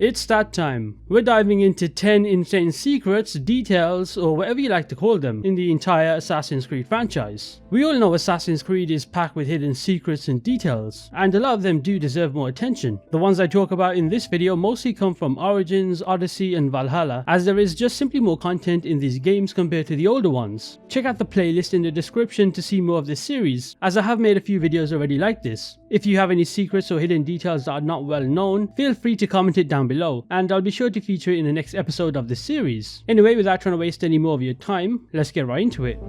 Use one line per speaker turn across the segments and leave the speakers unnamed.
It's that time. We're diving into 10 insane secrets, details, or whatever you like to call them, in the entire Assassin's Creed franchise. We all know Assassin's Creed is packed with hidden secrets and details, and a lot of them do deserve more attention. The ones I talk about in this video mostly come from Origins, Odyssey, and Valhalla, as there is just simply more content in these games compared to the older ones. Check out the playlist in the description to see more of this series, as I have made a few videos already like this. If you have any secrets or hidden details that are not well known, feel free to comment it down below, and I'll be sure to feature it in the next episode of this series. Anyway, without trying to waste any more of your time, let's get right into it.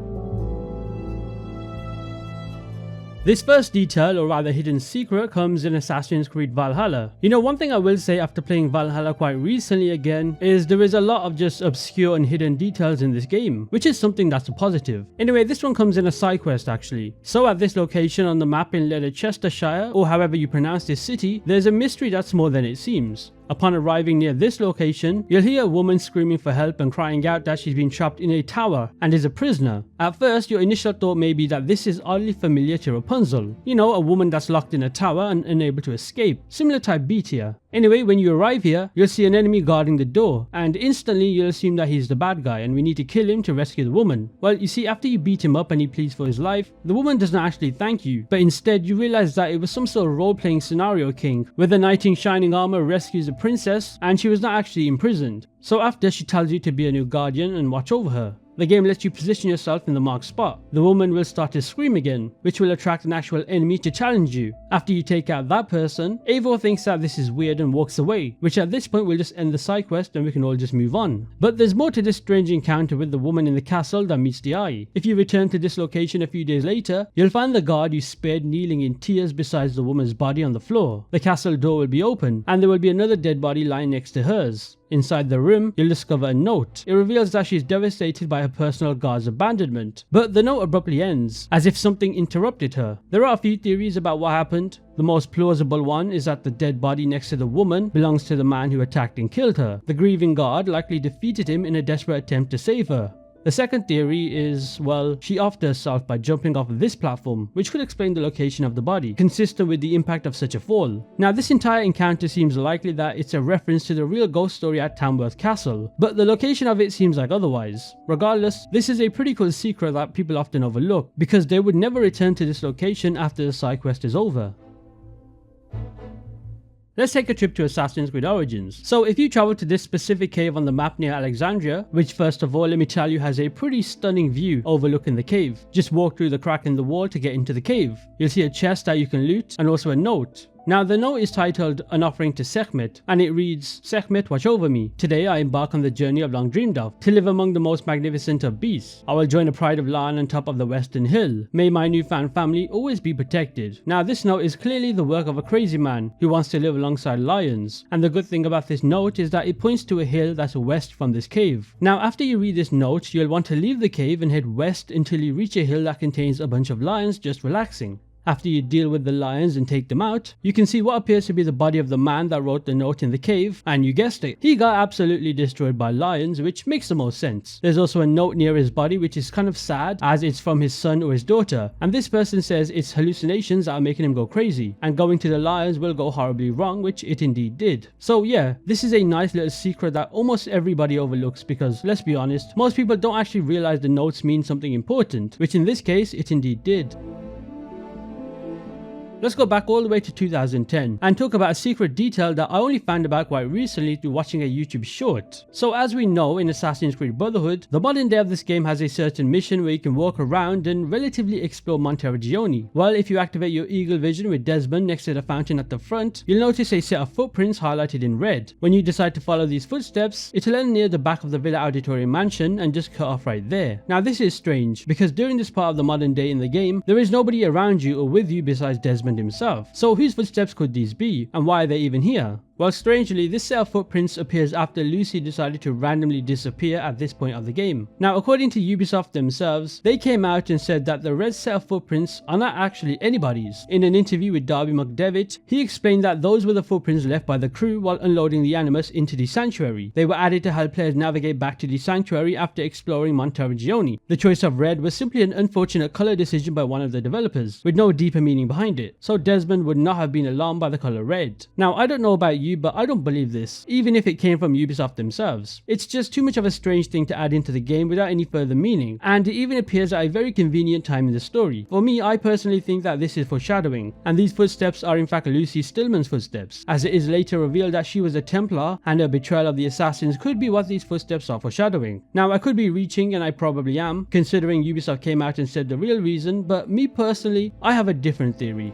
This first detail, or rather hidden secret, comes in Assassin's Creed Valhalla. You know, one thing I will say after playing Valhalla quite recently again is there is a lot of just obscure and hidden details in this game, which is something that's a positive. Anyway, this one comes in a side quest actually. So at this location on the map in Leicestershire, or however you pronounce this city, there's a mystery that's more than it seems. Upon arriving near this location, you'll hear a woman screaming for help and crying out that she's been trapped in a tower and is a prisoner. At first, your initial thought may be that this is oddly familiar to Rapunzel. You know, a woman that's locked in a tower and unable to escape. Similar type beat here. Anyway, when you arrive here, you'll see an enemy guarding the door, and instantly you'll assume that he's the bad guy and we need to kill him to rescue the woman. Well, you see, after you beat him up and he pleads for his life, the woman does not actually thank you, but instead you realize that it was some sort of role-playing scenario king, where the knight in shining armor rescues the princess and she was not actually imprisoned. So after, she tells you to be a new guardian and watch over her. The game lets you position yourself in the marked spot. The woman will start to scream again, which will attract an actual enemy to challenge you. After you take out that person, Eivor thinks that this is weird and walks away, which at this point will just end the side quest and we can all just move on. But there's more to this strange encounter with the woman in the castle than meets the eye. If you return to this location a few days later, you'll find the guard you spared kneeling in tears beside the woman's body on the floor. The castle door will be open, and there will be another dead body lying next to hers. Inside the room, you'll discover a note. It reveals that she's devastated by her personal guard's abandonment. But the note abruptly ends, as if something interrupted her. There are a few theories about what happened. The most plausible one is that the dead body next to the woman belongs to the man who attacked and killed her. The grieving guard likely defeated him in a desperate attempt to save her. The second theory is, well, she offed herself by jumping off of this platform, which could explain the location of the body, consistent with the impact of such a fall. Now, this entire encounter seems likely that it's a reference to the real ghost story at Tamworth Castle, but the location of it seems like otherwise. Regardless, this is a pretty cool secret that people often overlook, because they would never return to this location after the side quest is over. Let's take a trip to Assassin's Creed Origins. So if you travel to this specific cave on the map near Alexandria, which first of all let me tell you has a pretty stunning view overlooking the cave. Just walk through the crack in the wall to get into the cave. You'll see a chest that you can loot and also a note. Now the note is titled An Offering to Sekhmet, and it reads, "Sekhmet, watch over me. Today I embark on the journey I've long dreamed of, to live among the most magnificent of beasts. I will join the pride of lion on top of the western hill. May my newfound family always be protected." Now this note is clearly the work of a crazy man who wants to live alongside lions, and the good thing about this note is that it points to a hill that's west from this cave. Now after you read this note, you'll want to leave the cave and head west until you reach a hill that contains a bunch of lions just relaxing. After you deal with the lions and take them out, you can see what appears to be the body of the man that wrote the note in the cave, and you guessed it, he got absolutely destroyed by lions, which makes the most sense. There's also a note near his body which is kind of sad, as it's from his son or his daughter, and this person says it's hallucinations that are making him go crazy, and going to the lions will go horribly wrong, which it indeed did. So yeah, this is a nice little secret that almost everybody overlooks because, let's be honest, most people don't actually realize the notes mean something important, which in this case it indeed did. Let's go back all the way to 2010 and talk about a secret detail that I only found about quite recently through watching a YouTube short. So as we know in Assassin's Creed Brotherhood, the modern day of this game has a certain mission where you can walk around and relatively explore Monteregione. Well, if you activate your eagle vision with Desmond next to the fountain at the front, you'll notice a set of footprints highlighted in red. When you decide to follow these footsteps, it'll end near the back of the Villa Auditorium mansion and just cut off right there. Now this is strange, because during this part of the modern day in the game, there is nobody around you or with you besides Desmond himself. So whose footsteps could these be, and why are they even here? Well, strangely, this set of footprints appears after Lucy decided to randomly disappear at this point of the game. Now, according to Ubisoft themselves, they came out and said that the red set of footprints are not actually anybody's. In an interview with Darby McDevitt, he explained that those were the footprints left by the crew while unloading the Animus into the Sanctuary. They were added to help players navigate back to the Sanctuary after exploring Monteregione. The choice of red was simply an unfortunate color decision by one of the developers, with no deeper meaning behind it, so Desmond would not have been alarmed by the color red. Now, I don't know about you, but I don't believe this, even if it came from Ubisoft themselves. It's just too much of a strange thing to add into the game without any further meaning, and it even appears at a very convenient time in the story. For me, I personally think that this is foreshadowing, and these footsteps are in fact Lucy Stillman's footsteps, as it is later revealed that she was a Templar, and her betrayal of the assassins could be what these footsteps are foreshadowing. Now, I could be reaching, and I probably am, considering Ubisoft came out and said the real reason, but me personally, I have a different theory.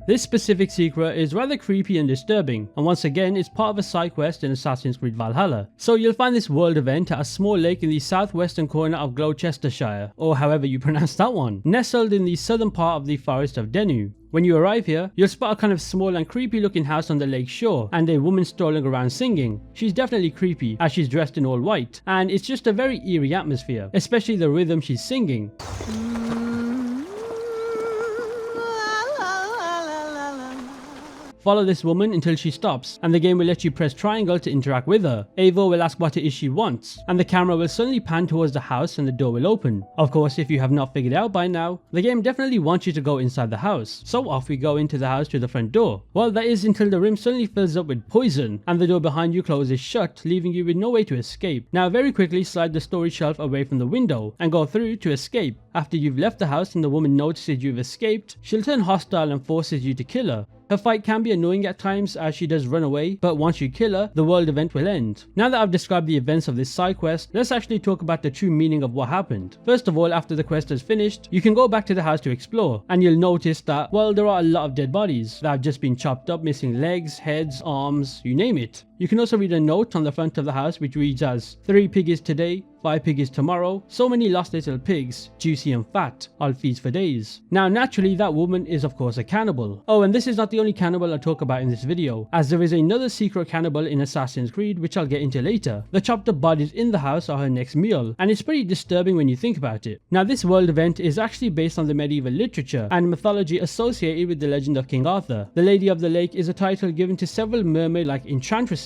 This specific secret is rather creepy and disturbing, and once again it's part of a side quest in Assassin's Creed Valhalla. So you'll find this world event at a small lake in the southwestern corner of Gloucestershire, or however you pronounce that one, nestled in the southern part of the forest of Denu. When you arrive here, you'll spot a kind of small and creepy looking house on the lake shore, and a woman strolling around singing. She's definitely creepy, as she's dressed in all white, and it's just a very eerie atmosphere, especially the rhythm she's singing. Follow this woman until she stops, and the game will let you press triangle to interact with her. Eivor will ask what it is she wants, and the camera will suddenly pan towards the house and the door will open. Of course, if you have not figured it out by now, the game definitely wants you to go inside the house, so off we go into the house to the front door. Well, that is until the room suddenly fills up with poison, and the door behind you closes shut, leaving you with no way to escape. Now very quickly slide the storage shelf away from the window, and go through to escape. After you've left the house and the woman notices you've escaped, she'll turn hostile and forces you to kill her. Her fight can be annoying at times as she does run away, but once you kill her, the world event will end. Now that I've described the events of this side quest, let's actually talk about the true meaning of what happened. First of all, after the quest is finished, you can go back to the house to explore, and you'll notice that, well, there are a lot of dead bodies that have just been chopped up, missing legs, heads, arms, you name it. You can also read a note on the front of the house which reads as, 3 piggies today, 5 piggies tomorrow, so many lost little pigs, juicy and fat, I'll feast for days. Now naturally that woman is of course a cannibal. Oh, and this is not the only cannibal I'll talk about in this video, as there is another secret cannibal in Assassin's Creed which I'll get into later. The chopped up bodies in the house are her next meal, and it's pretty disturbing when you think about it. Now this world event is actually based on the medieval literature and mythology associated with the legend of King Arthur. The Lady of the Lake is a title given to several mermaid-like enchantresses.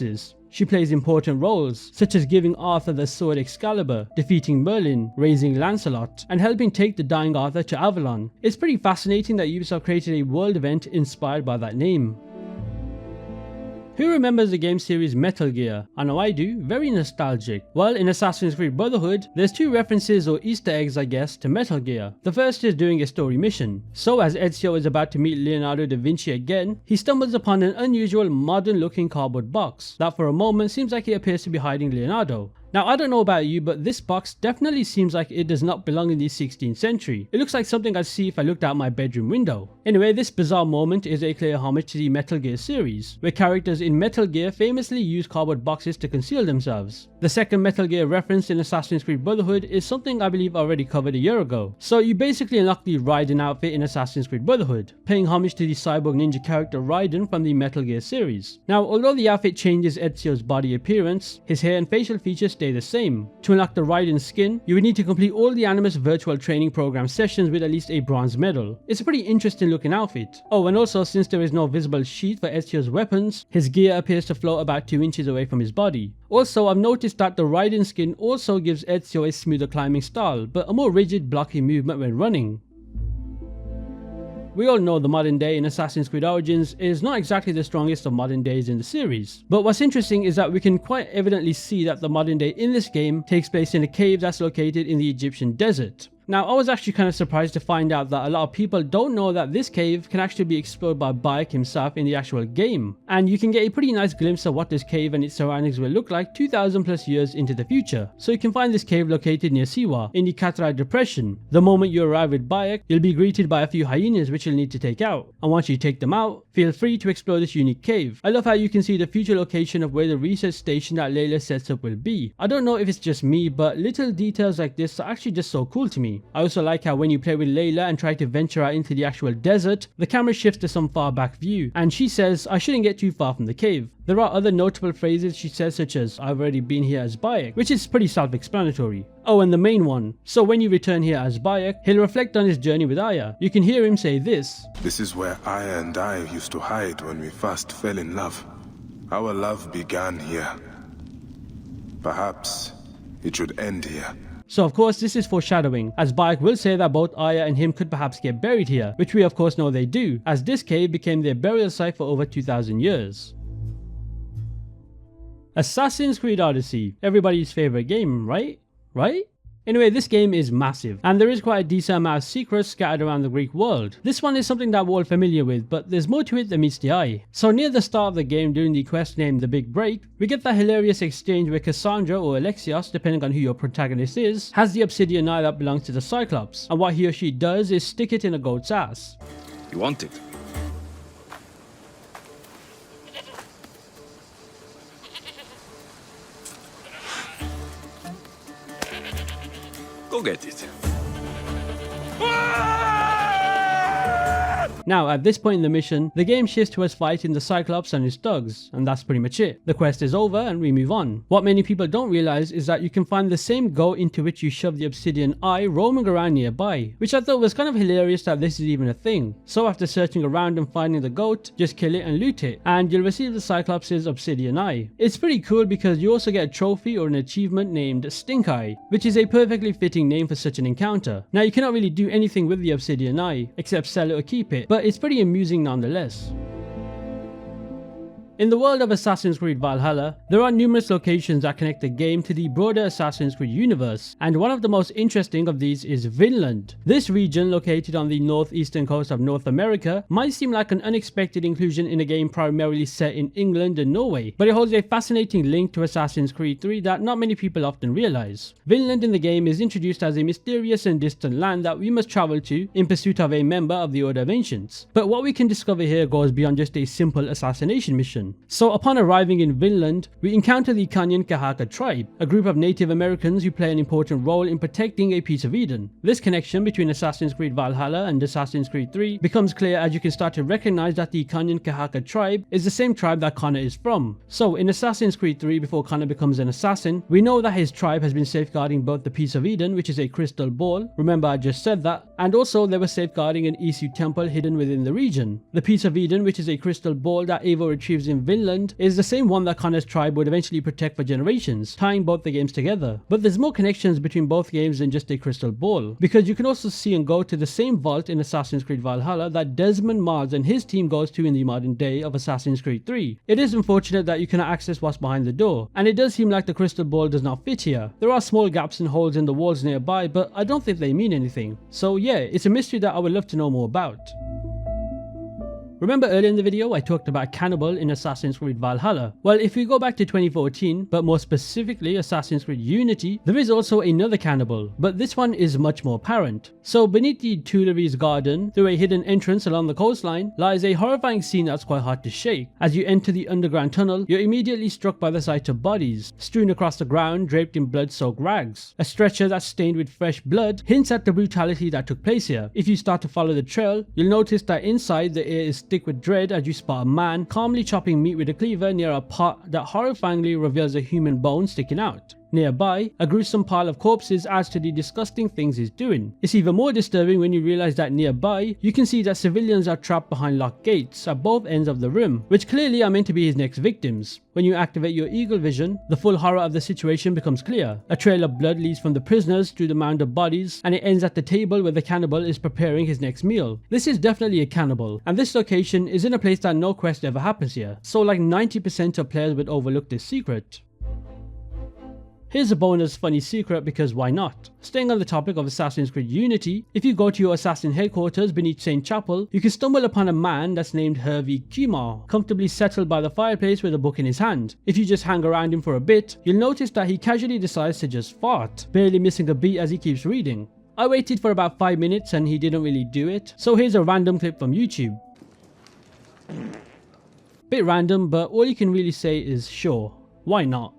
She plays important roles, such as giving Arthur the sword Excalibur, defeating Merlin, raising Lancelot, and helping take the dying Arthur to Avalon. It's pretty fascinating that Ubisoft created a world event inspired by that name. Who remembers the game series Metal Gear? I know I do, very nostalgic. Well, in Assassin's Creed Brotherhood, there's 2 references or Easter eggs I guess to Metal Gear. The first is during a story mission. So as Ezio is about to meet Leonardo da Vinci again, he stumbles upon an unusual modern looking cardboard box that for a moment seems like it appears to be hiding Leonardo. Now I don't know about you, but this box definitely seems like it does not belong in the 16th century. It looks like something I'd see if I looked out my bedroom window. Anyway, this bizarre moment is a clear homage to the Metal Gear series, where characters in Metal Gear famously use cardboard boxes to conceal themselves. The second Metal Gear reference in Assassin's Creed Brotherhood is something I believe I already covered a year ago. So you basically unlock the Raiden outfit in Assassin's Creed Brotherhood, paying homage to the cyborg ninja character Raiden from the Metal Gear series. Now although the outfit changes Ezio's body appearance, his hair and facial features stay the same. To unlock the Raiden skin, you would need to complete all the Animus virtual training program sessions with at least a bronze medal. It's a pretty interesting looking outfit. Oh, and also since there is no visible sheath for Ezio's weapons, his gear appears to float about 2 inches away from his body. Also, I've noticed that the Raiden skin also gives Ezio a smoother climbing style, but a more rigid, blocky movement when running. We all know the modern day in Assassin's Creed Origins is not exactly the strongest of modern days in the series. But what's interesting is that we can quite evidently see that the modern day in this game takes place in a cave that's located in the Egyptian desert. Now, I was actually kind of surprised to find out that a lot of people don't know that this cave can actually be explored by Bayek himself in the actual game. And you can get a pretty nice glimpse of what this cave and its surroundings will look like 2,000 plus years into the future. So you can find this cave located near Siwa, in the Cataract Depression. The moment you arrive with Bayek, you'll be greeted by a few hyenas which you'll need to take out. And once you take them out, feel free to explore this unique cave. I love how you can see the future location of where the research station that Layla sets up will be. I don't know if it's just me, but little details like this are actually just so cool to me. I also like how when you play with Layla and try to venture out into the actual desert, the camera shifts to some far back view, and she says, I shouldn't get too far from the cave. There are other notable phrases she says such as, I've already been here as Bayek, which is pretty self-explanatory. Oh, and the main one. So when you return here as Bayek, he'll reflect on his journey with Aya. You can hear him say this.
This is where Aya and I used to hide when we first fell in love. Our love began here. Perhaps it should end here.
So of course this is foreshadowing, as Bayek will say that both Aya and him could perhaps get buried here, which we of course know they do, as this cave became their burial site for over 2000 years. Assassin's Creed Odyssey, everybody's favorite game, right? Anyway, this game is massive, and there is quite a decent amount of secrets scattered around the Greek world. This one is something that we're all familiar with, but there's more to it than meets the eye. So near the start of the game, during the quest named The Big Break, we get that hilarious exchange where Cassandra, or Alexios, depending on who your protagonist is, has the obsidian eye that belongs to the Cyclops, and what he or she does is stick it in a goat's ass.
You want it? Go get it.
Now, at this point in the mission, the game shifts to us fighting the Cyclops and his thugs, and that's pretty much it. The quest is over and we move on. What many people don't realize is that you can find the same goat into which you shove the obsidian eye roaming around nearby, which I thought was kind of hilarious that this is even a thing. So after searching around and finding the goat, just kill it and loot it, and you'll receive the Cyclops' obsidian eye. It's pretty cool because you also get a trophy or an achievement named Stink Eye, which is a perfectly fitting name for such an encounter. Now you cannot really do anything with the obsidian eye, except sell it or keep it, but it's pretty amusing nonetheless. In the world of Assassin's Creed Valhalla, there are numerous locations that connect the game to the broader Assassin's Creed universe, and one of the most interesting of these is Vinland. This region, located on the northeastern coast of North America, might seem like an unexpected inclusion in a game primarily set in England and Norway, but it holds a fascinating link to Assassin's Creed 3 that not many people often realize. Vinland in the game is introduced as a mysterious and distant land that we must travel to in pursuit of a member of the Order of Ancients. But what we can discover here goes beyond just a simple assassination mission. So upon arriving in Vinland, we encounter the Kanyan-Kahaka tribe, a group of Native Americans who play an important role in protecting a piece of Eden. This connection between Assassin's Creed Valhalla and Assassin's Creed 3 becomes clear as you can start to recognize that the Kanyan-Kahaka tribe is the same tribe that Connor is from. So in Assassin's Creed 3, before Connor becomes an assassin, we know that his tribe has been safeguarding both the piece of Eden, which is a crystal ball, remember I just said that, and also they were safeguarding an ezio temple hidden within the region. The piece of Eden, which is a crystal ball that Eivor retrieves in Vinland, is the same one that Connor's tribe would eventually protect for generations, tying both the games together. But there's more connections between both games than just a crystal ball, because you can also see and go to the same vault in Assassin's Creed Valhalla that Desmond Miles and his team goes to in the modern day of Assassin's Creed 3. It is unfortunate that you cannot access what's behind the door, and it does seem like the crystal ball does not fit here. There are small gaps and holes in the walls nearby, but I don't think they mean anything. So yeah, it's a mystery that I would love to know more about. Remember earlier in the video I talked about Cannibal in Assassin's Creed Valhalla? Well, if we go back to 2014, but more specifically Assassin's Creed Unity, there is also another Cannibal, but this one is much more apparent. So beneath the Tuileries garden, through a hidden entrance along the coastline, lies a horrifying scene that's quite hard to shake. As you enter the underground tunnel, you're immediately struck by the sight of bodies, strewn across the ground draped in blood-soaked rags. A stretcher that's stained with fresh blood hints at the brutality that took place here. If you start to follow the trail, you'll notice that inside the air is thick with dread as you spot a man calmly chopping meat with a cleaver near a pot that horrifyingly reveals a human bone sticking out. Nearby, a gruesome pile of corpses adds to the disgusting things he's doing. It's even more disturbing when you realize that nearby, you can see that civilians are trapped behind locked gates at both ends of the room, which clearly are meant to be his next victims. When you activate your eagle vision, the full horror of the situation becomes clear. A trail of blood leads from the prisoners through the mound of bodies, and it ends at the table where the cannibal is preparing his next meal. This is definitely a cannibal, and this location is in a place that no quest ever happens here, so like 90% of players would overlook this secret. Here's a bonus funny secret because why not? Staying on the topic of Assassin's Creed Unity, if you go to your assassin headquarters beneath St. Chapel, you can stumble upon a man that's named Hervé Kumar, comfortably settled by the fireplace with a book in his hand. If you just hang around him for a bit, you'll notice that he casually decides to just fart, barely missing a beat as he keeps reading. I waited for about 5 minutes and he didn't really do it, so here's a random clip from YouTube. Bit random, but all you can really say is sure, why not?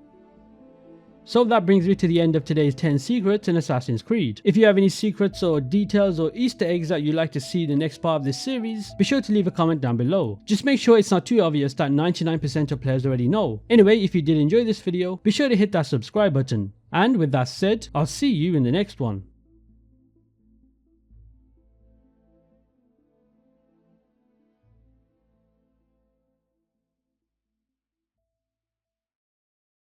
So that brings me to the end of today's 10 secrets in Assassin's Creed. If you have any secrets or details or Easter eggs that you'd like to see in the next part of this series, be sure to leave a comment down below. Just make sure it's not too obvious that 99% of players already know. Anyway, if you did enjoy this video, be sure to hit that subscribe button. And with that said, I'll see you in the next one.